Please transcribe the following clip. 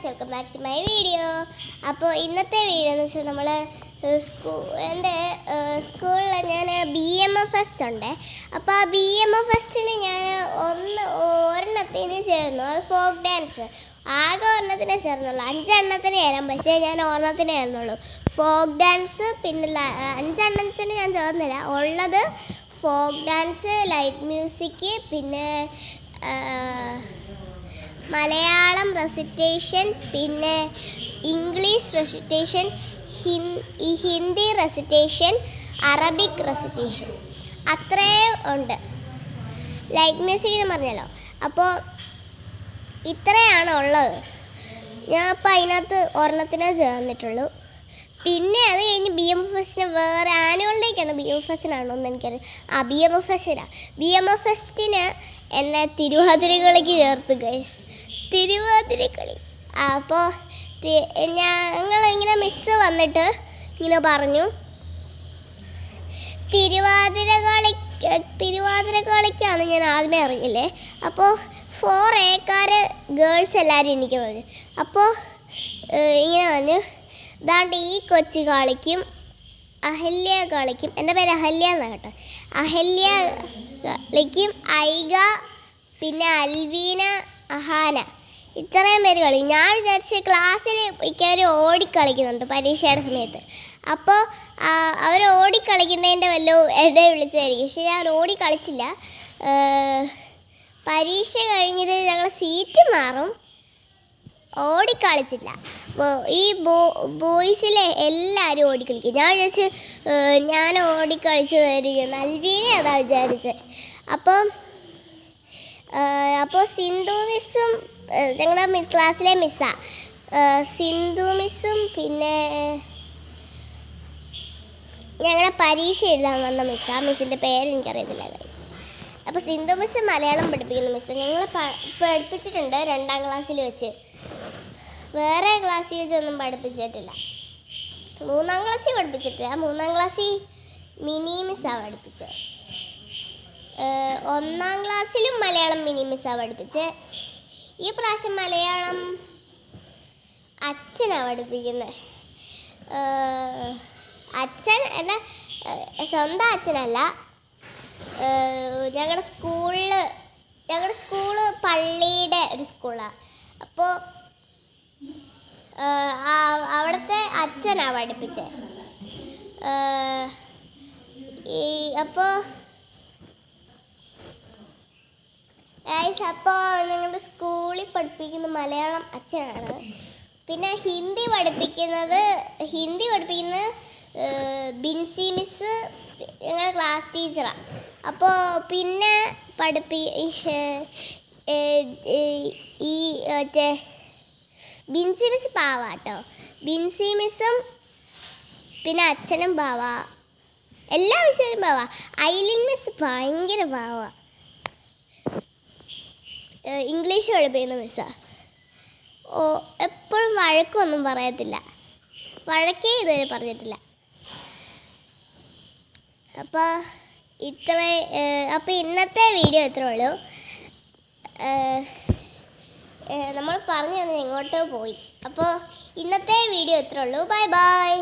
Guys, welcome back to my video. അപ്പോൾ ഇന്നത്തെ video എന്ന് വെച്ചാൽ നമ്മൾ എൻ്റെ സ്കൂളിൽ ഞാൻ BMFest ഉണ്ട്. അപ്പോൾ ആ BMFestന് ഞാൻ ഒരെണ്ണത്തിന് ചേർന്നു. അത് ഫോക്ക് ഡാൻസ്. ആകെ ഒരെണ്ണത്തിനെ ചേർന്നുള്ളൂ, 5 എണ്ണത്തിന് ചേരാം. പക്ഷേ ഞാൻ ഒരെണ്ണത്തിന് ചേർന്നുള്ളൂ ഫോക്ക് ഡാൻസ്. പിന്നെ 5 എണ്ണത്തിന് ഞാൻ ചേർന്നില്ല. ഉള്ളത് ഫോക്ക് ഡാൻസ്, ലൈറ്റ് മ്യൂസിക്, പിന്നെ മലയാളം റെസിറ്റേഷൻ, പിന്നെ English recitation, Hindi recitation, Arabic recitation, അത്രയും ഉണ്ട്. ലൈറ്റ് മ്യൂസിക് എന്ന് പറഞ്ഞല്ലോ. അപ്പോൾ ഇത്രയാണ് ഉള്ളത്. ഞാൻ അപ്പോൾ അതിനകത്ത് ഒരെണ്ണത്തിനേ ചേർന്നിട്ടുള്ളൂ. പിന്നെ അത് കഴിഞ്ഞ് BMFestന് വേറെ ആനുവൽ ഡേക്കാണ്. BMFestനാണോ എന്ന് എനിക്കറിയാം. BMFestന് എന്നെ തിരുവാതിര കളിക്ക് ചേർത്ത് ഗൈസ്. തിരുവാതിര കളി. അപ്പോൾ ഞങ്ങളിങ്ങനെ മിസ്സ് വന്നിട്ട് ഇങ്ങനെ പറഞ്ഞു, തിരുവാതിര കളിക്കാണ്. ഞാൻ ആദ്യമേ അറിയില്ലേ. അപ്പോൾ 4Aക്കാർ ഗേൾസ് എല്ലാവരും എനിക്ക് പറഞ്ഞു. അപ്പോൾ ഇങ്ങനെ പറഞ്ഞു, ദാണ്ട് ഈ കൊച്ചി കളിക്കും, അഹല്യ കളിക്കും. എൻ്റെ പേര് അഹല്യ എന്നാണ് കേട്ടോ. അഹല്യ കളിക്കും, ഐഗ, പിന്നെ അൽവീന, അഹാന, ഇത്രയും പേര് കളിക്കും. ഞാൻ വിചാരിച്ച് ക്ലാസ്സിൽ മിക്കവരും ഓടിക്കളിക്കുന്നുണ്ട് പരീക്ഷയുടെ സമയത്ത്. അപ്പോൾ അവർ ഓടിക്കളിക്കുന്നതിൻ്റെ വല്ലതും എന്നെ വിളിച്ചതായിരിക്കും. പക്ഷേ ഞാൻ ഓടിക്കളിച്ചില്ല. പരീക്ഷ കഴിഞ്ഞിട്ട് ഞങ്ങൾ സീറ്റ് മാറും. ഓടിക്കളിച്ചില്ല. ഈ ബോയ്സിലെ എല്ലാവരും ഓടിക്കളിക്കും. ഞാൻ വിചാരിച്ച് ഞാൻ ഓടിക്കളിച്ച് വരികയാണ്. അൽവീനെ അതാ വിചാരിച്ചത്. അപ്പോൾ സിന്ധു മിസ്സും ഞങ്ങളുടെ ക്ലാസ്സിലെ മിസ്സാണ്. സിന്ധു മിസ്സും പിന്നെ ഞങ്ങളുടെ പരീക്ഷ എഴുതാൻ വന്ന മിസ്സാ. മിസ്സിൻ്റെ പേര് എനിക്കറിയത്തില്ല ഗൈസ്. അപ്പോൾ സിന്ധു മിസ്സ് മലയാളം പഠിപ്പിക്കുന്ന മിസ്സ്. ഞങ്ങൾ പഠിപ്പിച്ചിട്ടുണ്ട് 2ാം ക്ലാസ്സിൽ വെച്ച്. വേറെ ക്ലാസ്സിൽ വെച്ചൊന്നും പഠിപ്പിച്ചിട്ടില്ല. 3ാം ക്ലാസ്സിൽ പഠിപ്പിച്ചിട്ടില്ല. 3ാം ക്ലാസ്സിൽ മിനി മിസ്സാണ് പഠിപ്പിച്ചത്. 1ാം ക്ലാസ്സിലും മലയാളം മിനി മിസ്സാണ് പഠിപ്പിച്ചത്. ഈ പ്രാവശ്യം മലയാളം അച്ഛനാണ് പഠിപ്പിക്കുന്നത്. അച്ഛൻ അല്ല, സ്വന്തം അച്ഛനല്ല. ഞങ്ങളുടെ സ്കൂള് പള്ളിയുടെ ഒരു സ്കൂളാണ്. അപ്പോൾ അവിടുത്തെ അച്ഛനാണ് പഠിപ്പിച്ചത്. അപ്പോൾ ഞങ്ങളുടെ സ്കൂളിൽ പഠിപ്പിക്കുന്ന മലയാളം അച്ഛനാണ്. പിന്നെ ഹിന്ദി പഠിപ്പിക്കുന്നത് ബിൻസി മിസ്സ്, ഞങ്ങളുടെ ക്ലാസ് ടീച്ചറാണ്. അപ്പോൾ പിന്നെ ഈ ബിൻസി മിസ് പാവ കേട്ടോ. ബിൻസി മിസ്സും പിന്നെ അച്ഛനും പാവ, എല്ലാ വിഷയവും പാവ. ഐലിൻ മിസ് ഭയങ്കര പാവ. ഇംഗ്ലീഷ് പഠിപ്പിക്കുന്ന മിസ്സാണ്. എപ്പോഴും വഴക്കൊന്നും പറയത്തില്ല. വഴക്കേ ഇതുവരെ പറഞ്ഞിട്ടില്ല. അപ്പോൾ ഇന്നത്തെ വീഡിയോ ഇത്രേ ഉള്ളൂ. നമ്മൾ പറഞ്ഞു തന്നെ ഇങ്ങോട്ട് പോയി. അപ്പോൾ ഇന്നത്തെ വീഡിയോ ഇത്രേ ഉള്ളൂ. Bye bye.